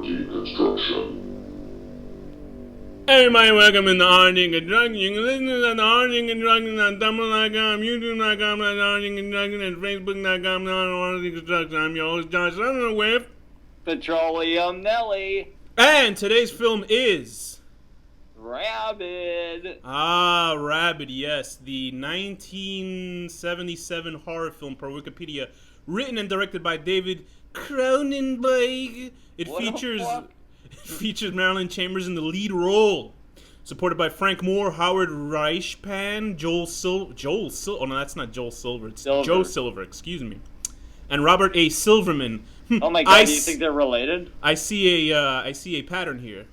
deconstruction. Hey everybody, welcome to the Arning and Drugging. You can listen to the Arning and Drugging on Tumblr.com, YouTube.com, Arning and Drugging, and Facebook.com, Arning Construction. I'm your host, Josh. I'm with Petroleum Nelly. And today's film is Rabid. Rabid, yes. The 1977 horror film per Wikipedia, written and directed by David Cronenberg. It features Marilyn Chambers in the lead role, supported by Frank Moore, Howard Reichpan, Joel Silver. Oh no, that's not Joel Silver. It's Joe Silver. Excuse me, and Robert A. Silverman. Oh my God! Do you think they're related? I see a pattern here.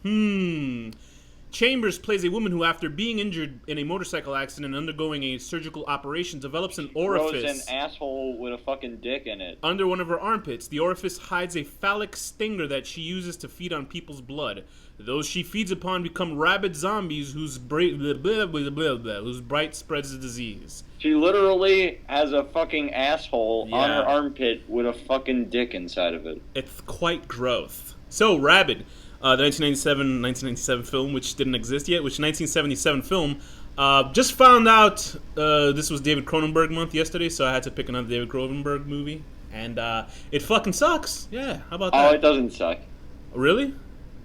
Chambers plays a woman who, after being injured in a motorcycle accident and undergoing a surgical operation, develops an orifice. Grows an asshole with a fucking dick in it. Under one of her armpits. The orifice hides a phallic stinger that she uses to feed on people's blood. Those she feeds upon become rabid zombies whose bright spreads the disease. She literally has a fucking asshole on her armpit with a fucking dick inside of it. It's quite gross. So, Rabid. The 1997 film, which didn't exist yet, which 1977 film. Just found out this was David Cronenberg month yesterday, so I had to pick another David Cronenberg movie. And it fucking sucks. Yeah, how about that? Oh, it doesn't suck. Really?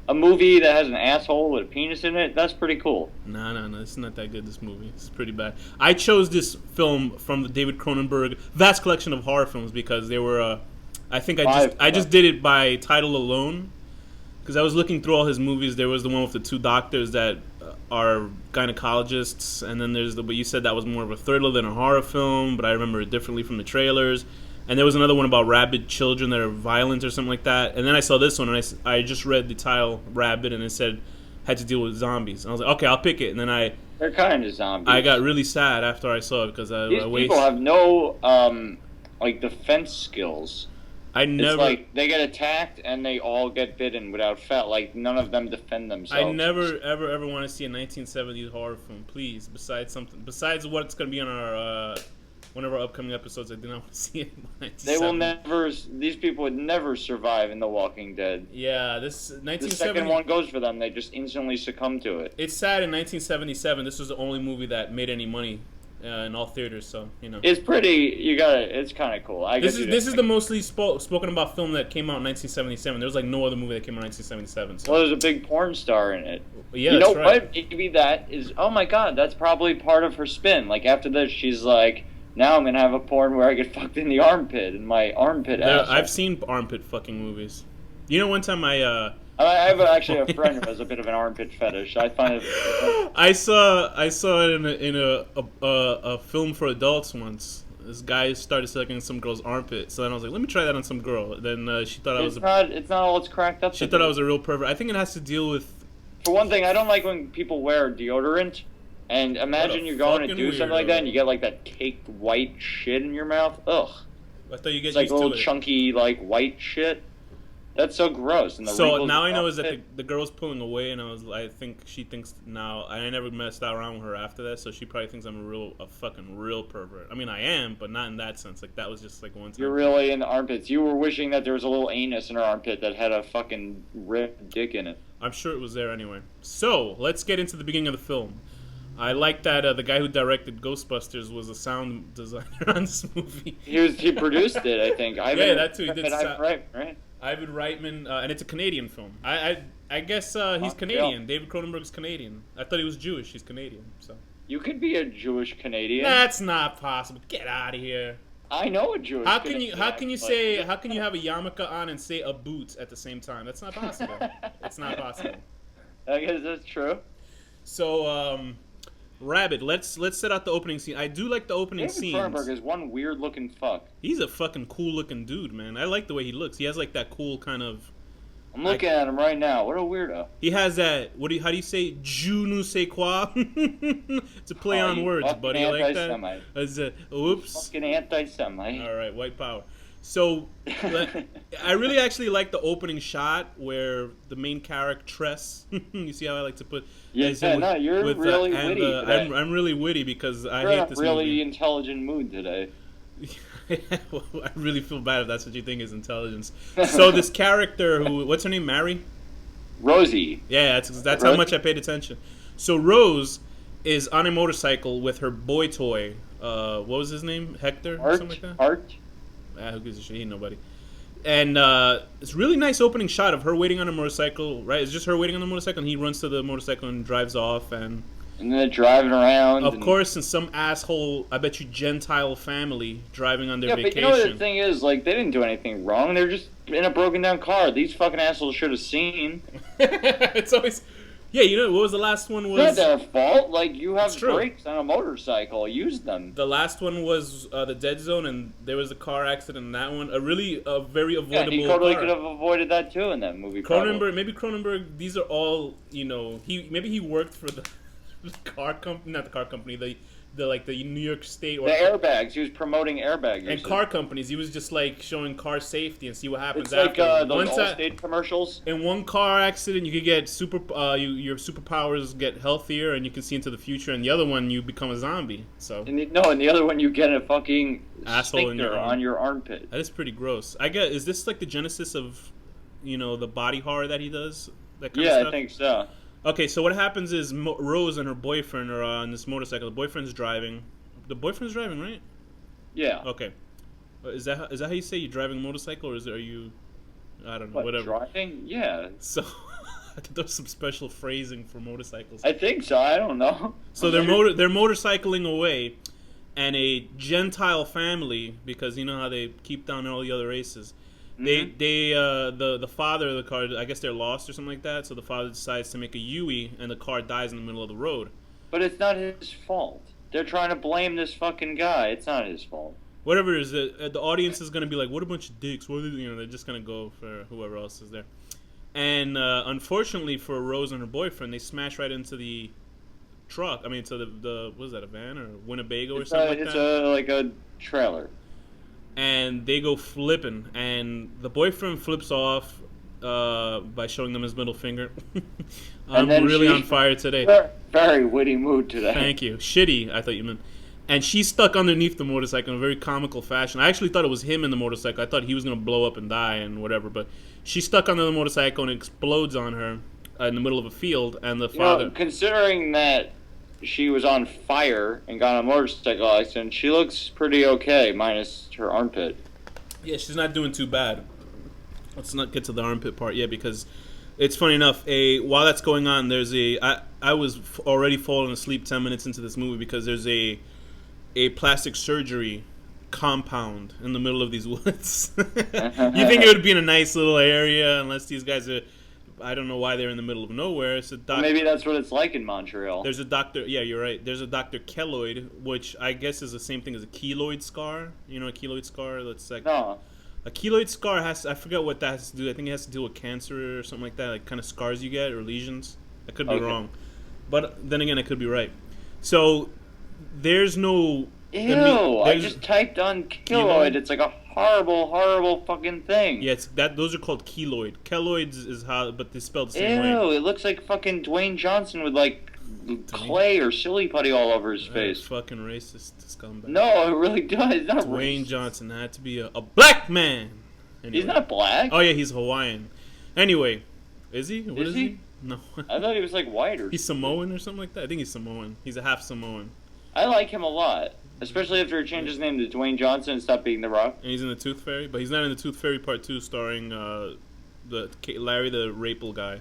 A movie that has an asshole with a penis in it, that's pretty cool. No, it's not that good, this movie. It's pretty bad. I chose this film from the David Cronenberg vast collection of horror films because they were, I just did it by title alone. Because I was looking through all his movies. There was the one with the two doctors that are gynecologists, and then there's but you said that was more of a thriller than a horror film, but I remember it differently from the trailers. And there was another one about rabid children that are violent or something like that. And then I saw this one, and I just read the title Rabid, and it said had to deal with zombies. And I was like, okay, I'll pick it. And then they're kind of zombies. I got really sad after I saw it because these people have no defense skills. It's like they get attacked and they all get bitten without fail. Like none of them defend themselves. I never ever want to see a 1970s horror film, please. Besides what's going to be on our one of our upcoming episodes, I do not want to see it. They will never. These people would never survive in The Walking Dead. Yeah, this 1970. The second one goes for them. They just instantly succumb to it. It's sad. In 1977, this was the only movie that made any money. In all theaters, so it's pretty. It's kind of cool. This is the mostly spoken about film that came out in 1977. There was like no other movie that came out in 1977. So. Well, there's a big porn star in it. Yeah, you know right. What? Maybe that is. Oh my God, that's probably part of her spin. Like after this, she's like, now I'm gonna have a porn where I get fucked in the armpit and my armpit. I've seen armpit fucking movies. You know, one time I have actually a friend who has a bit of an armpit fetish. I find it. I saw it in a film for adults once. This guy started sucking some girl's armpit, so then I was like, let me try that on some girl. Then she thought it's not all it's cracked up. She thought I was a real pervert. I think it has to deal with. For one thing, I don't like when people wear deodorant. And imagine you're going to do something like that, and you get like that caked white shit in your mouth. Ugh. I thought you get it's like little chunky like white shit. That's so gross. And so now I know is that the girl's pulling away, and I think she thinks now. I never messed around with her after that, so she probably thinks I'm a fucking real pervert. I mean, I am, but not in that sense. Like that was just like one time. You're really in the armpits. You were wishing that there was a little anus in her armpit that had a fucking ripped dick in it. I'm sure it was there anyway. So let's get into the beginning of the film. I like that the guy who directed Ghostbusters was a sound designer on this movie. He produced it, I think. Yeah, that too. He did right. Ivan Reitman, and it's a Canadian film. I guess he's Canadian. Yeah. David Cronenberg's Canadian. I thought he was Jewish. He's Canadian. So you could be a Jewish Canadian. That's not possible. Get out of here. I know a Jewish. How can you have a yarmulke on and say a boot at the same time? That's not possible. It's not possible. I guess that's true. So Rabid, let's set out the opening scene. I do like the opening scene. David Cronenberg is one weird looking fuck. He's a fucking cool looking dude, man. I like the way he looks. He has like that cool kind of. I'm looking at him right now. What a weirdo. He has that. How do you say? Je ne sais quoi. It's a play on words, buddy. Like that. Oops. Fucking anti-Semite. All right, white power. So, I really actually like the opening shot where the main charactress. You see how I like to put. You're really witty. Today. I'm really witty because I hate this really movie. Intelligent mood today. I really feel bad if that's what you think is intelligence. So this character what's her name? Rosie. Yeah, that's how much I paid attention. So Rose is on a motorcycle with her boy toy. What was his name? Hector? Or something like that? Art? Who gives a shit? He ain't nobody. And it's a really nice opening shot of her waiting on a motorcycle, right? It's just her waiting on the motorcycle, and he runs to the motorcycle and drives off. And then they're driving around. Of course, and some asshole, I bet you, Gentile family driving on their vacation. Yeah, but you know what the thing is? Like, they didn't do anything wrong. They're just in a broken down car. These fucking assholes should have seen. It's always... Yeah, you know, what was the last one? Was it's not their fault. Like, you have brakes on a motorcycle. Use them. The last one was the Dead Zone, and there was a car accident in that one. A very avoidable. Yeah, he totally could have avoided that too in that movie. Maybe Cronenberg. These are all, you know. He worked for the car company, not the car company. The New York State or the airbags. He was promoting airbag usage. And car companies. He was just like showing car safety and see what happens it's after. Like those Allstate commercials. In one car accident, you could get your superpowers get healthier and you can see into the future. And the other one, you become a zombie. So in the other one, you get a fucking asshole on your armpit. That is pretty gross. I guess, is this like the genesis of, you know, the body horror that he does? That kind of stuff? I think so. Okay, so what happens is Rose and her boyfriend are on this motorcycle. The boyfriend's driving. The boyfriend's driving, right? Yeah. Okay. Is that how you say you're driving a motorcycle, or are you? I don't know. Whatever. Driving? Yeah. So, I think there's some special phrasing for motorcycles. I think so. I don't know. So they're motorcycling away, and a Gentile family, because you know how they keep down all the other races. The father of the car, I guess they're lost or something like that, so the father decides to make a U-turn and the car dies in the middle of the road. But it's not his fault. They're trying to blame this fucking guy. It's not his fault. Whatever it is, the audience is going to be like, what a bunch of dicks. What are they, they're just going to go for whoever else is there. And unfortunately for Rose and her boyfriend, they smash right into the truck. I mean, to the what is that, a van or Winnebago or something like that? It's like a trailer. And they go flipping, and the boyfriend flips off by showing them his middle finger. I'm really on fire today. Very witty mood today. Thank you. Shitty, I thought you meant. And she's stuck underneath the motorcycle in a very comical fashion. I actually thought it was him in the motorcycle. I thought he was going to blow up and die and whatever, but she's stuck under the motorcycle and it explodes on her in the middle of a field, and the father... considering that she was on fire and got in a motorcycle accident, she looks pretty okay, minus her armpit. Yeah, she's not doing too bad. Let's not get to the armpit part yet, because it's funny enough. While that's going on, there's I was already falling asleep 10 minutes into this movie because there's a plastic surgery compound in the middle of these woods. You think it would be in a nice little area, unless these guys are... I don't know why they're in the middle of nowhere. It's a doctor. Maybe that's what it's like in Montreal. There's a doctor. Yeah, you're right. There's a Dr. Keloid, which I guess is the same thing as a keloid scar. You know, a keloid scar. That's like no. A keloid scar has. I forget what that has to do. I think it has to do with cancer or something like that. Like kind of scars you get or lesions. I could be wrong, but then again, I could be right. So there's no. Ew! I just typed on keloid. It's like a horrible, horrible fucking thing. Yeah, those are called keloid. Keloids is how, but they spelled the same way. Ew! It looks like fucking Dwayne Johnson with like clay or silly putty all over his face. Fucking racist scumbag. No, it really does. It's not Dwayne racist. Johnson had to be a black man. Anyway. He's not black. Oh yeah, he's Hawaiian. Anyway, is he? What is he? No. I thought he was like white or. He's Samoan or something like that. I think he's Samoan. He's a half Samoan. I like him a lot. Especially after he changed his name to Dwayne Johnson and stopped being The Rock. And he's in the Tooth Fairy, but he's not in the Tooth Fairy Part 2 starring Larry the Rapel guy.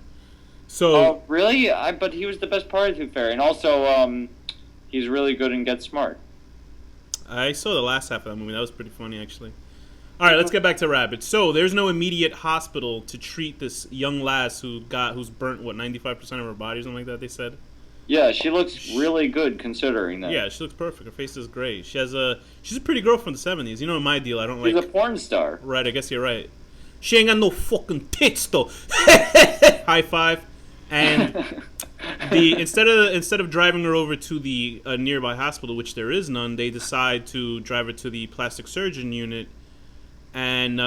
So. Oh, really? But he was the best part of Tooth Fairy. And also, he's really good in Get Smart. I saw the last half of that movie. That was pretty funny, actually. All right, let's get back to Rabid. So there's no immediate hospital to treat this young lass who's burnt, 95% of her body or something like that, they said? Yeah, she looks really good considering that. Yeah, she looks perfect. Her face is great. She's a pretty girl from the 70s. You know my deal. I don't She's a porn star. Right, I guess you're right. She ain't got no fucking tits though. High five. And instead of driving her over to the nearby hospital, which there is none, they decide to drive her to the plastic surgeon unit and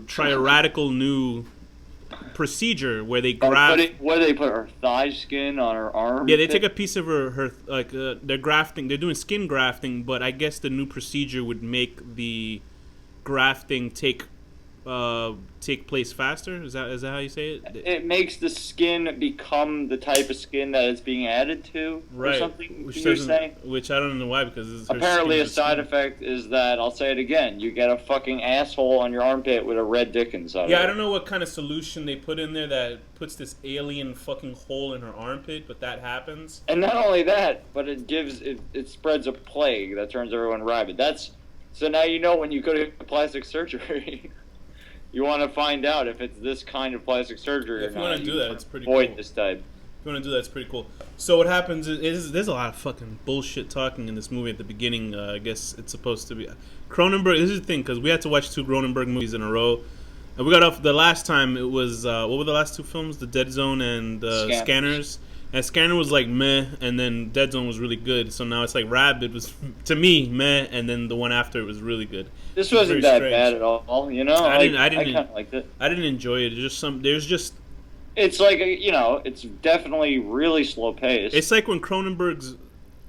try a radical new procedure where they grab. Where they put her thigh skin on her arm. Yeah, they take a piece of her like they're grafting. They're doing skin grafting, but I guess the new procedure would make the grafting take take place faster. Is that how you say it? It makes the skin become the type of skin that it's being added to, right? Or something. Which you're saying? Which I don't know why, because apparently a side effect is that, I'll say it again, you get a fucking asshole on your armpit with a red dick inside. Yeah, I don't know what kind of solution they put in there that puts this alien fucking hole in her armpit, but that happens. And not only that, but it spreads a plague that turns everyone rabid. So now you know when you go to plastic surgery. You want to find out if it's this kind of plastic surgery or not. If you want to do that, it's pretty cool. Avoid this type. If you want to do that, it's pretty cool. So what happens is there's a lot of fucking bullshit talking in this movie at the beginning. I guess it's supposed to be Cronenberg. This is the thing, because we had to watch 2 Cronenberg movies in a row. And we got off the last time. It was what were the last 2 films? The Dead Zone and Scanners. And Scanner was like meh, and then Dead Zone was really good. So now it's like Rabid was, to me, meh, and then the one after it was really good. This wasn't that bad at all, you know. I kind of liked it. I didn't enjoy it. It's like it's definitely really slow paced. It's like when Cronenberg's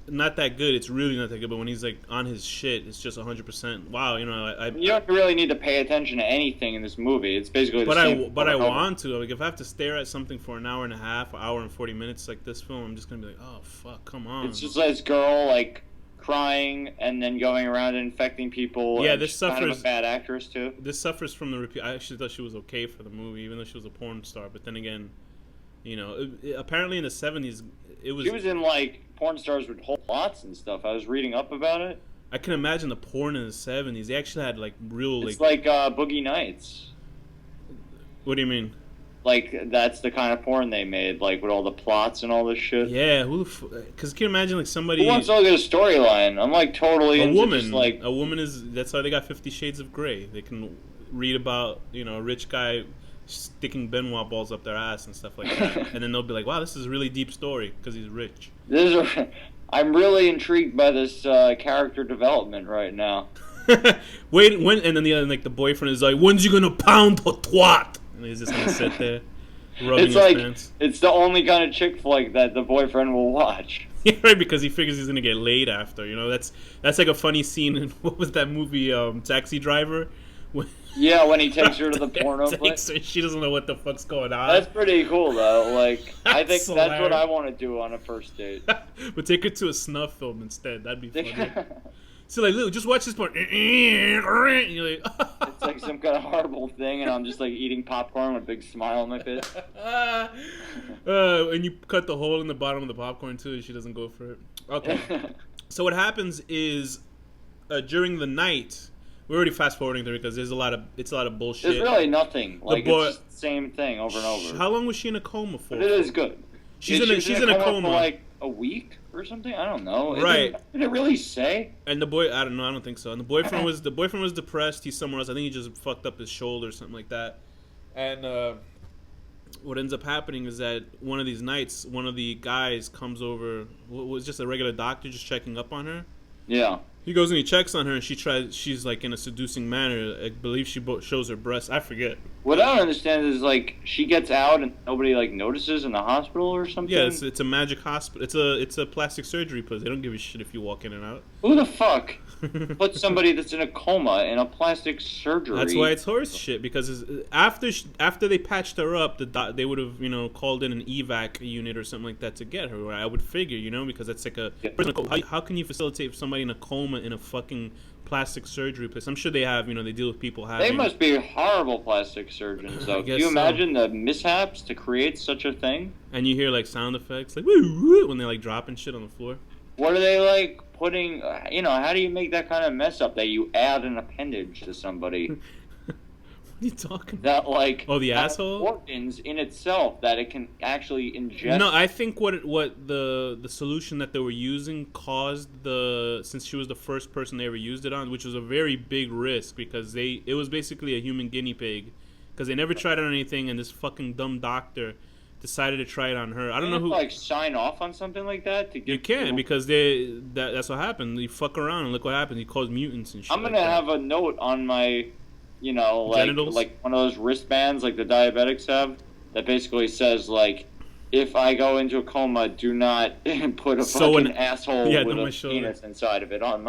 not that good. It's really not that good. But when he's like on his shit, it's just 100%. Wow, you don't really need to pay attention to anything in this movie. It's basically. But I want to. Like, if I have to stare at something for an hour and a half, an hour and 40 minutes, like this film, I'm just gonna be like, oh fuck, come on. It's just like this girl like crying and then going around and infecting people. Yeah, and this suffers. Kind of a bad actress too. This suffers from the repeat. I actually thought she was okay for the movie, even though she was a porn star. But then again, apparently in the 70s, it was. She was in like porn stars with whole plots and stuff. I was reading up about it. I can imagine the porn in the 70s. They actually had like real. It's like Boogie Nights. What do you mean? Like, that's the kind of porn they made, like, with all the plots and all this shit. Yeah, because can you imagine, like, somebody... Who wants to look at a storyline? I'm, like, totally into woman. Just, like... A woman is... That's why they got 50 Shades of Grey. They can read about, a rich guy sticking Benoit balls up their ass and stuff like that. And then they'll be like, wow, this is a really deep story, because he's rich. I'm really intrigued by this character development right now. Wait, when... And then the boyfriend is like, when's you gonna pound her twat? And he's just gonna sit there, rubbing his pants. It's the only kind of chick flick that the boyfriend will watch. Yeah, right, because he figures he's gonna get laid after. That's like a funny scene in what was that movie, Taxi Driver? When he takes her to the porno place. She doesn't know what the fuck's going on. That's pretty cool, though. Like, I think that's what I want to do on a first date. But take her to a snuff film instead. That'd be funny. So like, look, just watch this part. You're like, it's like some kind of horrible thing, and I'm just like eating popcorn with a big smile on my face. And you cut the hole in the bottom of the popcorn too, and she doesn't go for it. Okay. So what happens is, during the night, we're already fast forwarding there because it's a lot of bullshit. There's really nothing. Like, it's just the same thing over and over. How long was she in a coma for? But it is good. She's in a coma for like a week or something. I don't know. Right? Did it really say? And the boy, I don't know. I don't think so. And the boyfriend was depressed. He's somewhere else. I think he just fucked up his shoulder or something like that. And what ends up happening is that one of these nights, one of the guys comes over. Was just a regular doctor just checking up on her. Yeah. He goes and he checks on her, and she's like in a seducing manner. I believe she shows her breasts. I forget. What I don't understand is like she gets out and nobody like notices in the hospital or something. Yeah, it's a magic hospital. It's a plastic surgery place. They don't give a shit if you walk in and out. Who the fuck put somebody that's in a coma in a plastic surgery? That's why it's horse shit. Because after they patched her up, they would have called in an evac unit or something like that to get her. I would figure because that's like a how can you facilitate somebody in a coma in a fucking plastic surgery place? I'm sure they have, they deal with people having... They must be horrible plastic surgeons, though. Can you imagine the mishaps to create such a thing? And you hear, like, sound effects, like, woo, woo, when they're, like, dropping shit on the floor. What are they, like, putting... how do you make that kind of mess up that you add an appendage to somebody? What are you talking about? That, like... Oh, the asshole? Organs in itself that it can actually ingest... No, I think what the solution that they were using caused since she was the first person they ever used it on, which was a very big risk because it was basically a human guinea pig because they never tried it on anything, and this fucking dumb doctor decided to try it on her. I don't know who... like, sign off on something like that? You can't, because that's what happened. You fuck around and look what happened. You cause mutants and shit. I'm gonna have a note on my... like one of those wristbands like the diabetics have that basically says, like, if I go into a coma, do not put a fucking asshole with a penis inside of it on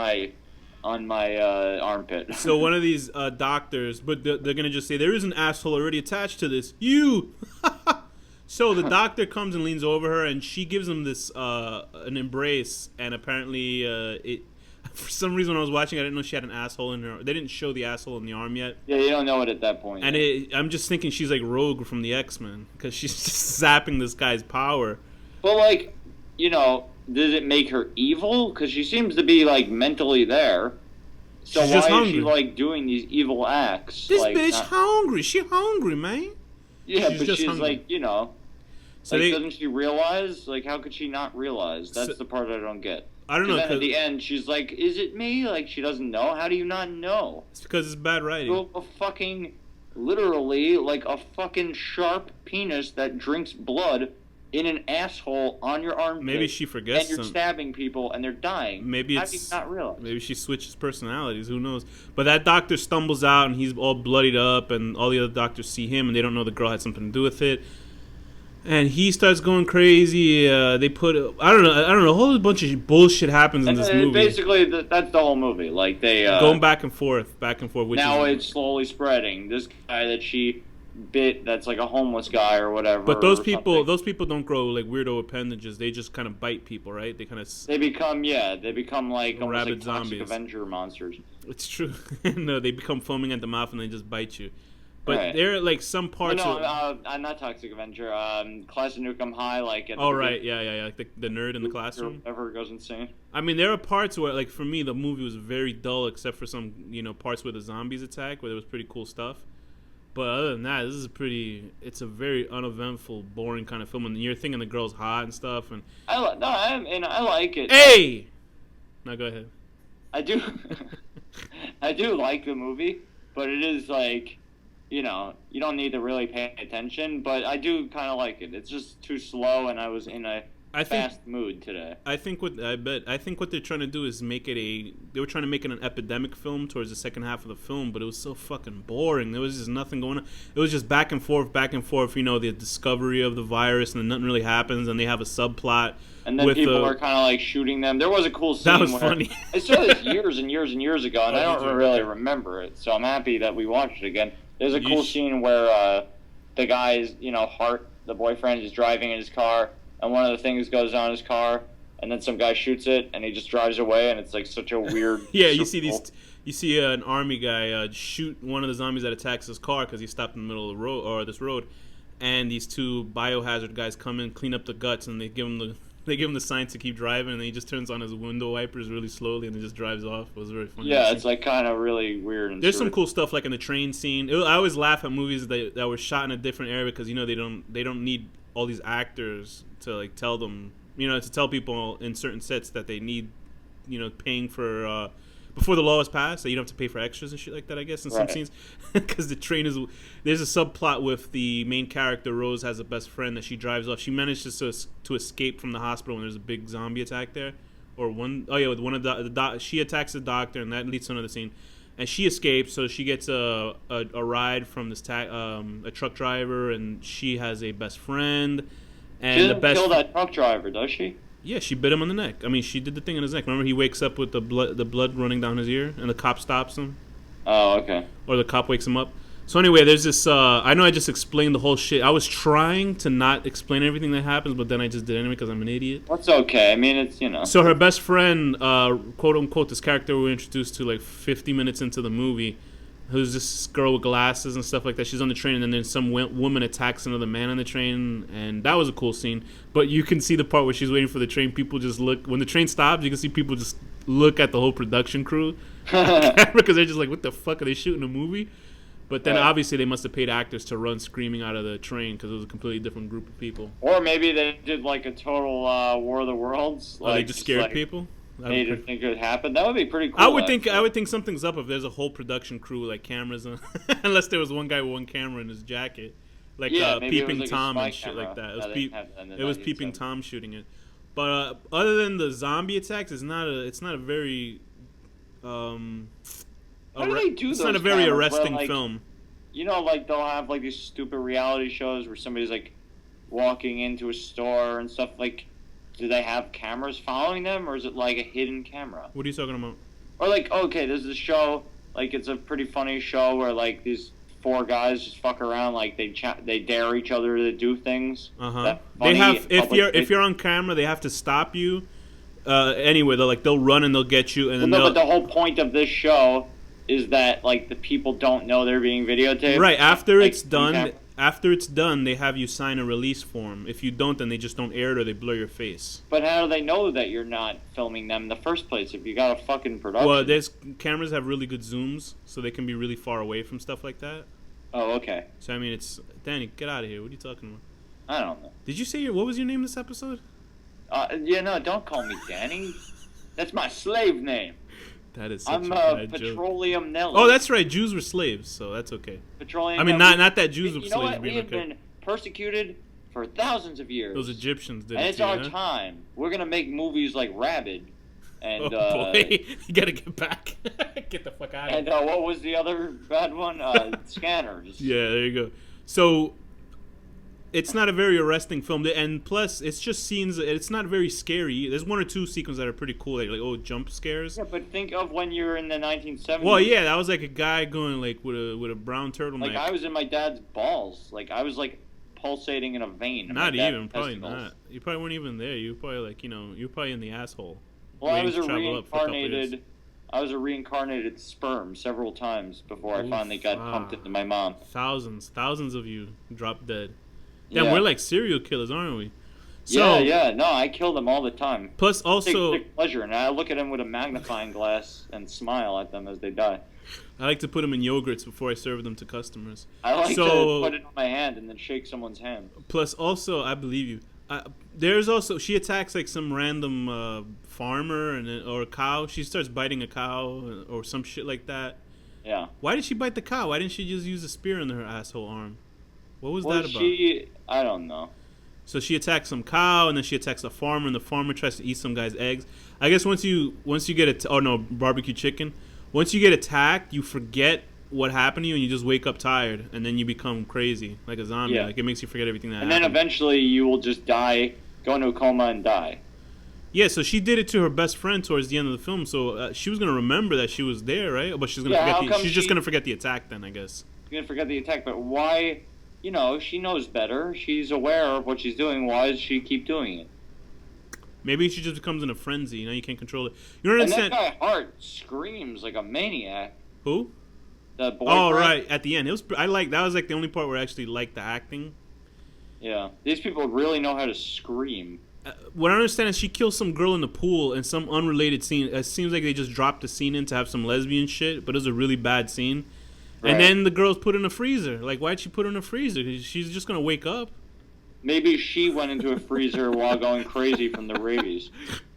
on my armpit. So one of these doctors, but they're going to just say, there is an asshole already attached to this. You! So the doctor comes and leans over her, and she gives him this an embrace, and apparently it... For some reason, when I was watching, I didn't know she had an asshole in her. They didn't show the asshole in the arm yet. Yeah, you don't know it at that point. And I'm just thinking she's like Rogue from the X-Men, because she's just zapping this guy's power. But, like, you know, does it make her evil? Because she seems to be, like, mentally there. So she's why hungry. is she, like, doing these evil acts? This like, bitch hungry. She hungry, man. Yeah, she's but just she's, hungry. like, you know... So like, doesn't she realize? Like, how could she not realize? That's the part I don't get. I don't know. Then at the end, she's like, "Is it me?" Like, she doesn't know. How do you not know? It's because it's bad writing. So a fucking, literally, like a fucking sharp penis that drinks blood in an asshole on your armpit. Maybe she forgets. And you're stabbing people and they're dying. Maybe how it's do you not realize? Maybe she switches personalities. Who knows? But that doctor stumbles out and he's all bloodied up, and all the other doctors see him and they don't know the girl had something to do with it. And he starts going crazy. They put I don't know. A whole bunch of bullshit happens in this movie. Basically, that's the whole movie. Like they going back and forth. Which now it's slowly spreading. This guy that she bit, that's like a homeless guy or whatever. But those people don't grow like weirdo appendages. They just kind of bite people, right? They kind of. They become like almost rabid like zombies. Toxic Avenger monsters. It's true. No, they become foaming at the mouth and they just bite you. But right. There are like some parts. I'm not Toxic Avenger. Class of Nukem High, like. Oh right, yeah. Like the nerd in the classroom. Whoever goes insane. I mean, there are parts where, like, for me, the movie was very dull, except for some, parts where the zombies attack, where there was pretty cool stuff. But other than that, it's a very uneventful, boring kind of film. And you're thinking the girl's hot and stuff. And I like it. Hey, now go ahead. I do, I do like the movie, but it is like. You don't need to really pay attention, but I do kind of like it. It's just too slow, and I was in a fast mood today. I think what they're trying to do is make it they were trying to make it an epidemic film towards the second half of the film, but it was so fucking boring. There was just nothing going on. It was just back and forth, the discovery of the virus, and then nothing really happens, and they have a subplot. And then people are kind of like shooting them. There was a cool scene. That was funny. I saw this years and years and years ago, and I don't really remember it, so I'm happy that we watched it again. There's a cool scene where the guy's, Hart, the boyfriend, is driving in his car, and one of the things goes on his car, and then some guy shoots it, and he just drives away, and it's like such a weird. Yeah, you see an army guy shoot one of the zombies that attacks his car because he stopped in the middle of the road or this road, and these two biohazard guys come in, clean up the guts, and they give him the sign to keep driving, and then he just turns on his window wipers really slowly and then just drives off. It was very funny. Yeah, it's like kind of really weird. And there's some cool stuff like in the train scene. I always laugh at movies that were shot in a different area because they don't need all these actors to like tell them to tell people in certain sets that they need paying for before the law was passed that you don't have to pay for extras and shit like that, I guess, in some scenes. Because there's a subplot with the main character, Rose, has a best friend that she drives off. She manages to escape from the hospital when there's a big zombie attack there. With one of she attacks the doctor, and that leads to another scene. And she escapes, so she gets a ride from this a truck driver, and she has a best friend. And she doesn't kill that truck driver, does she? Yeah, she bit him on the neck. I mean, she did the thing in his neck. Remember, he wakes up with the blood running down his ear, and the cop stops him. Oh, okay. Or the cop wakes him up. So anyway, there's this. I know I just explained the whole shit. I was trying to not explain everything that happens, but then I just did anyway because I'm an idiot. That's okay. I mean, it's So her best friend, quote unquote, this character we were introduced to like 50 minutes into the movie, who's this girl with glasses and stuff like that. She's on the train, and then there's some woman attacks another man on the train, and that was a cool scene. But you can see the part where she's waiting for the train. People just look. When the train stops, you can see people just look at the whole production crew because they're just like, what the fuck, are they shooting a movie? But then obviously they must have paid actors to run screaming out of the train because it was a completely different group of people. Or maybe they did like a total War of the Worlds. They just scared people? Made it think it would happen. That would be pretty cool. I would think something's up if there's a whole production crew like cameras on, unless there was one guy with one camera in his jacket, like Peeping Tom and shit like that. It was Peeping Tom shooting it. But other than the zombie attacks, it's not a very How do they do it's those not a very cameras arresting where, like, film. Like they'll have like these stupid reality shows where somebody's like walking into a store and stuff. Like, do they have cameras following them, or is it like a hidden camera? What are you talking about? Or like, okay, there's a show, like it's a pretty funny show where like these four guys just fuck around, like they dare each other to do things. They have if you're on camera, they have to stop you. Anyway, they'll run and they'll get you, and then but the whole point of this show is that like the people don't know they're being videotaped. Right after it's done. After it's done, they have you sign a release form. If you don't, then they just don't air it or they blur your face. But how do they know that you're not filming them in the first place if you got a fucking production? Well, cameras have really good zooms, so they can be really far away from stuff like that. Oh, okay. So, I mean, it's... Danny, get out of here. What are you talking about? I don't know. Did you say what was your name this episode? Yeah, no, don't call me Danny. That's my slave name. That is such I'm a bad Petroleum joke. Nelly. Oh, that's right. Jews were slaves, so that's okay. Petroleum. I mean, not that Jews were slaves. You know what? We have been persecuted for thousands of years. Those Egyptians did. And it's our time. We're gonna make movies like Rabid. And oh boy, you gotta get back. Get the fuck out of here. And what was the other bad one? Scanners. Yeah, there you go. So it's not a very arresting film, and plus, it's just scenes. It's not very scary. There's one or two sequences that are pretty cool, like jump scares. Yeah, but think of when you were in the 1970s. Well, yeah, that was like a guy going like with a brown turtleneck. Like I was in my dad's balls. Like I was like pulsating in a vein. Not even, probably not. You probably weren't even there. You probably like you're probably in the asshole. Well, I was a reincarnated sperm several times before I finally got pumped into my mom. Thousands of you dropped dead. Damn, we're like serial killers, aren't we? So, yeah. No, I kill them all the time. Plus, also... Take pleasure, and I look at them with a magnifying glass and smile at them as they die. I like to put them in yogurts before I serve them to customers. I like to put it in my hand and then shake someone's hand. Plus, also, I believe you. There's also... She attacks, like, some random farmer or a cow. She starts biting a cow or some shit like that. Yeah. Why did she bite the cow? Why didn't she just use a spear in her asshole arm? What was that about? I don't know. So she attacks some cow, and then she attacks a farmer, and the farmer tries to eat some guy's eggs. I guess once you get barbecue chicken. Once you get attacked, you forget what happened to you, and you just wake up tired, and then you become crazy, like a zombie. Yeah. Like it makes you forget everything that happened. And then eventually you will just die, go into a coma, and die. Yeah, so she did it to her best friend towards the end of the film, so she was gonna remember that she was there, right? But she's gonna just gonna forget the attack then, I guess. She's gonna forget the attack, but why? You know, she knows better. She's aware of what she's doing. Why does she keep doing it? Maybe she just becomes in a frenzy. You know, you can't control it. You don't understand? And that guy Hart screams like a maniac. Who? The boyfriend. Oh, right. At the end, that was like the only part where I actually liked the acting. Yeah, these people really know how to scream. What I understand is she kills some girl in the pool in some unrelated scene. It seems like they just dropped the scene in to have some lesbian shit, but it was a really bad scene. Right. And then the girl's put in a freezer. Like, why'd she put her in a freezer? 'Cause she's just gonna wake up. Maybe she went into a freezer while going crazy from the rabies.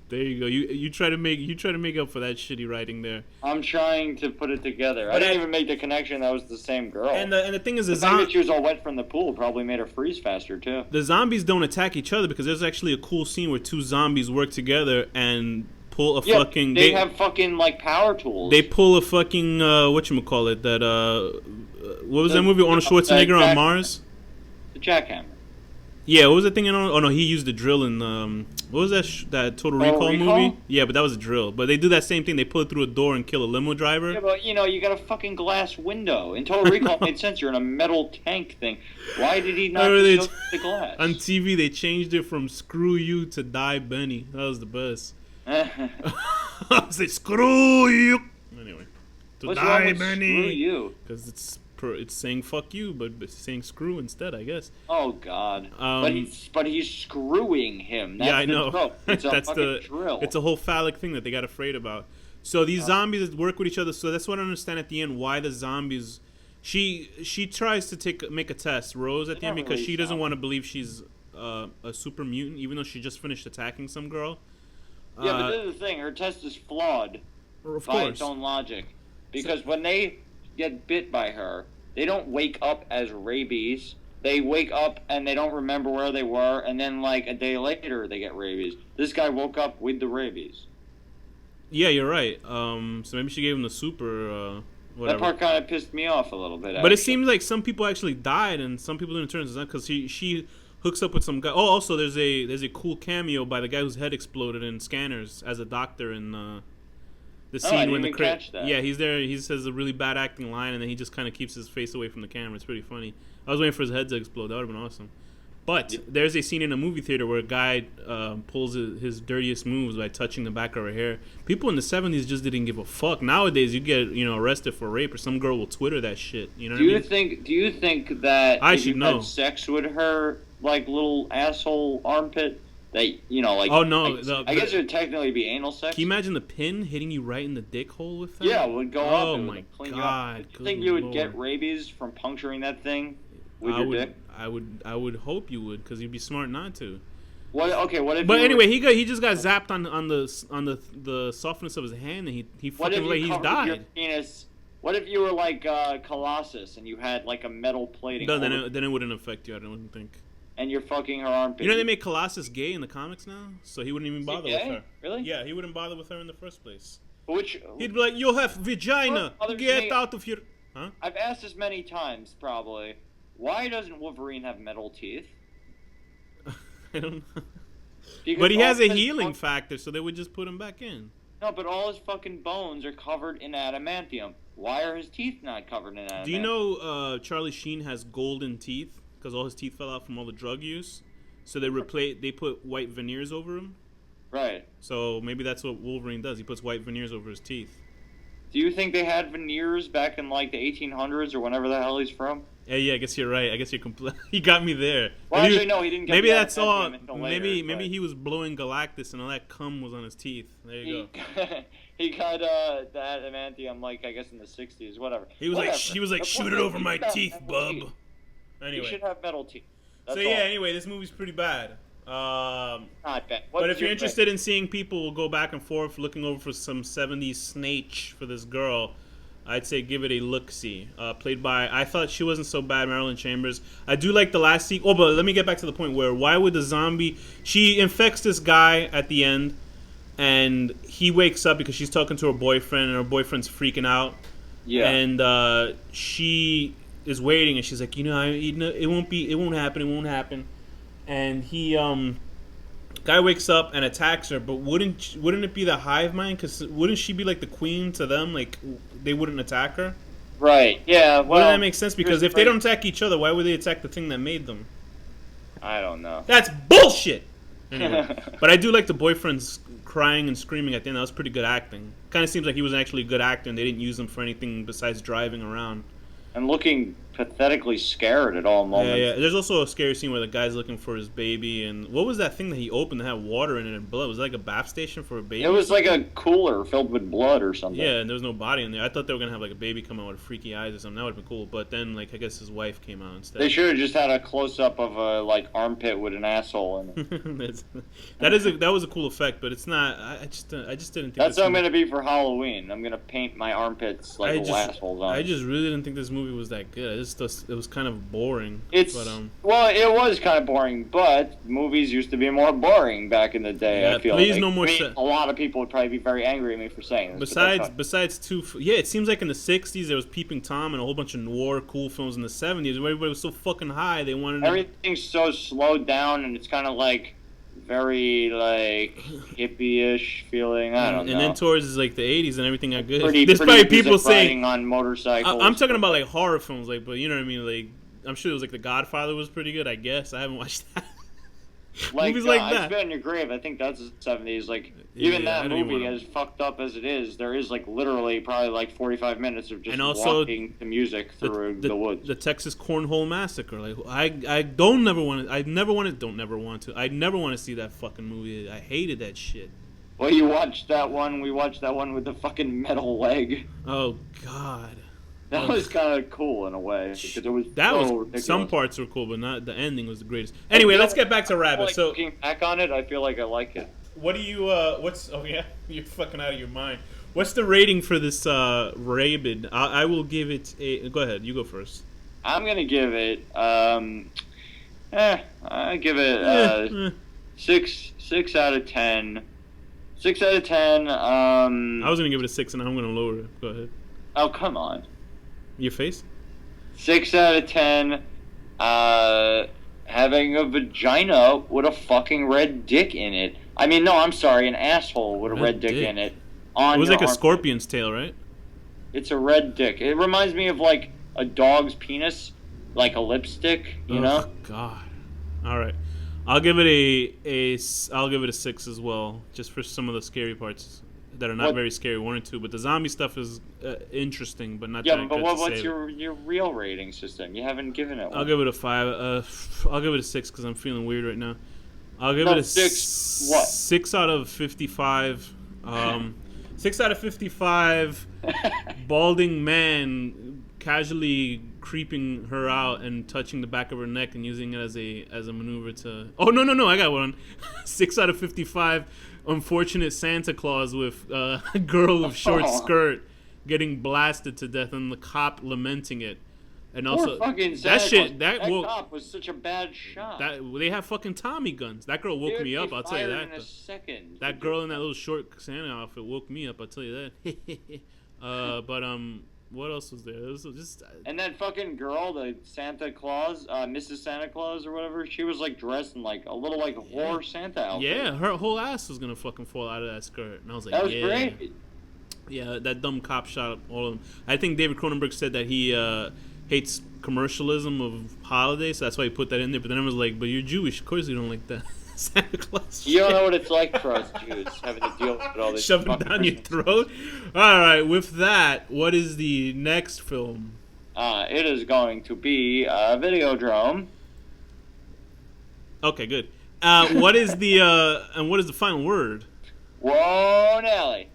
There you go. You try to make up for that shitty writing there. I'm trying to put it together. I didn't even make the connection that was the same girl. And the thing is, the fact that she was all wet from the pool probably made her freeze faster too. The zombies don't attack each other because there's actually a cool scene where two zombies work together and pull a fucking. They have fucking like power tools. They pull a fucking whatchamacallit, that what was that movie? Arnold Schwarzenegger on Mars. The jackhammer. Yeah, what was that thing in? Oh no, he used a drill in what was that that Total Recall movie? Yeah, but that was a drill. But they do that same thing. They pull it through a door and kill a limo driver. Yeah, but you got a fucking glass window. In Total Recall, it made sense. You're in a metal tank thing. Why did he not just go the glass? On TV, they changed it from "Screw you" to "Die Benny." That was the best. I say "Screw you." Anyway, to die Benny. Screw you. Because it's saying "fuck you," but it's saying "screw" instead, I guess. Oh God! But he's screwing him. That's I know. It's a fucking drill. It's a whole phallic thing that they got afraid about. So these zombies work with each other. So that's what I understand at the end. Why the zombies? She tries to make a test, Rose, at the end because she doesn't want to believe she's a super mutant, even though she just finished attacking some girl. Yeah, but this is the thing. Her test is flawed by its own logic, because when they get bit by her, they don't wake up as rabies. They wake up and they don't remember where they were, and then like a day later they get rabies. This guy woke up with the rabies. Yeah, you're right. So maybe she gave him the super whatever. That part kind of pissed me off a little bit. But it seems like some people actually died and some people didn't turn to that because she hooks up with some guy. Oh, also there's a cool cameo by the guy whose head exploded in Scanners as a doctor in The scene when the he's there. He says a really bad acting line, and then he just kind of keeps his face away from the camera. It's pretty funny. I was waiting for his head to explode. That would have been awesome. But there's a scene in a movie theater where a guy pulls his dirtiest moves by touching the back of her hair. People in the 70s just didn't give a fuck. Nowadays, you get arrested for rape, or some girl will Twitter that shit. You know what I mean? Do you think that I if should you know. had sex with her, like little asshole armpit, that like? Oh no! I guess it would technically be anal sex. Can you imagine the pin hitting you right in the dick hole with that? Yeah, it would go up. Oh and my clean god! You think you would get rabies from puncturing that thing with your dick? I would hope you would, because you'd be smart not to. What? Okay. What if? But anyway, he just got zapped on the softness of his hand, and he fucking he's died. Your penis? What if you were like Colossus and you had like a metal plating? No, then it wouldn't affect you. I don't think. And you're fucking her armpit. You know they make Colossus gay in the comics now, so he wouldn't even bother with her. Really? Yeah, he wouldn't bother with her in the first place. He'd be like, "You have vagina. Get out of here." Huh? I've asked this many times, probably. Why doesn't Wolverine have metal teeth? I don't know. But he has a healing factor, so they would just put him back in. No, but all his fucking bones are covered in adamantium. Why are his teeth not covered in adamantium? Do you know Charlie Sheen has golden teeth because all his teeth fell out from all the drug use? So they put white veneers over him. Right. So maybe that's what Wolverine does. He puts white veneers over his teeth. Do you think they had veneers back in like the 1800s or whenever the hell he's from? Yeah, I guess you're right. I guess you're You got me there. Well, actually, no, he didn't get maybe that's all. Later, maybe he was blowing Galactus and all that cum was on his teeth. There you go. He got the adamantium, like, I guess in the 60s, whatever. He was like, shoot it over my teeth, bub. Anyway. He should have metal teeth. That's all. Anyway, this movie's pretty bad. Not bad. But if you're interested in seeing people go back and forth looking over for some 70s snatch for this girl, I'd say give it a look-see. Played by, I thought she wasn't so bad, Marilyn Chambers. I do like the last scene. Oh, but let me get back to the point where why would the zombie... She infects this guy at the end, and he wakes up because she's talking to her boyfriend, and her boyfriend's freaking out. Yeah. And she is waiting, and she's like, it won't happen. And he, guy wakes up and attacks her, but wouldn't it be the hive mind? Because wouldn't she be like the queen to them? Like, they wouldn't attack her? Right, yeah, well... Wouldn't that make sense? Because if they don't attack each other, why would they attack the thing that made them? I don't know. That's bullshit! Anyway, but I do like the boyfriend's crying and screaming at the end. That was pretty good acting. Kind of seems like he was actually a good actor and they didn't use him for anything besides driving around. And looking pathetically scared at all moments. Yeah. There's also a scary scene where the guy's looking for his baby, and what was that thing that he opened that had water in it and blood? Was it like a bath station for a baby? It was like a cooler filled with blood or something. Yeah, and there was no body in there. I thought they were gonna have like a baby come out with freaky eyes or something. That would have been cool. But then, like, I guess his wife came out instead. They should have just had a close up of a like armpit with an asshole in it. that was a cool effect, but it's not. I just didn't think. That's what I'm gonna be for Halloween. I'm gonna paint my armpits like little assholes on. I just really didn't think this movie was that good. I just thought it was kind of boring. Well, it was kind of boring, but movies used to be more boring back in the day. Yeah, I feel please like. no more. A lot of people would probably be very angry at me for saying this. Besides it seems like in the '60s there was Peeping Tom and a whole bunch of noir cool films in the '70s where everybody was so fucking high they wanted. Everything's so slowed down and it's kind of like very like hippie-ish feeling. I don't know. And then towards like the '80s and everything got good. There's probably people saying on motorcycles. I'm talking about like horror films, like, but you know what I mean, like. I'm sure it was like The Godfather was pretty good, I guess. I haven't watched that. Movies like that. I Spit on Your Grave, I think that's the 70s. Like, even that movie, as fucked up as it is, there is like literally probably like 45 minutes of just walking the music through the woods. The Texas Cornhole Massacre. Like, I never want to see that fucking movie. I hated that shit. Well, you watched that one. We watched that one with the fucking metal leg. Oh, God. That was kind of cool in a way because it was ridiculous. Some parts were cool, but not the ending was the greatest. Anyway, let's get back to Rabid. Like, so looking back on it, I feel like I like it. What do you? Oh yeah, you're fucking out of your mind. What's the rating for this Rabid? I will give it a. Go ahead, you go first. I'm gonna give it. I give it 6 out of 10. 6 out of 10. I was gonna give it a 6, and I'm gonna lower it. Go ahead. Oh, come on. Your face? 6 out of 10. Having a vagina with a fucking red dick in it. I mean, no, I'm sorry, an asshole with a red dick in it on. It was like a armpit. scorpion's tail, right? It's a red dick. It reminds me of like a dog's penis, like a lipstick. You know? God. All right, I'll give it a 6 as well, just for some of the scary parts that are not very scary, 1 and 2. But the zombie stuff is interesting, but not. Yeah, but what's your real rating system? You haven't given it one. I'll give it a 5. I'll give it a 6 because I'm feeling weird right now. I'll give it a 6. What? 6 out of 55. 6 out of 55. Balding man casually creeping her out and touching the back of her neck and using it as a maneuver to. Oh no! I got one. 6 out of 55. Unfortunate Santa Claus with a girl with short skirt getting blasted to death and the cop lamenting it. And also, fucking that shit, that cop was such a bad shot. They have fucking Tommy guns. That girl woke me up. I'll tell you that. In a second. That girl in that little short Santa outfit woke me up. I'll tell you that. But what else was there? It was just. And that fucking girl, the Santa Claus, Mrs. Santa Claus or whatever, she was like dressed in like a little like horror Santa outfit. Yeah, her whole ass was gonna fucking fall out of that skirt, and I was like, that was great. Yeah, that dumb cop shot up all of them. I think David Cronenberg said that he hates commercialism of holidays, so that's why he put that in there. But then I was like, but you're Jewish, of course you don't like that. Santa Claus. You don't know what it's like for us Jews, having to deal with all this. Shove it down your throat. All right, with that, what is the next film? It is going to be Videodrome. Okay, good. What is the final word? Whoa, Nelly.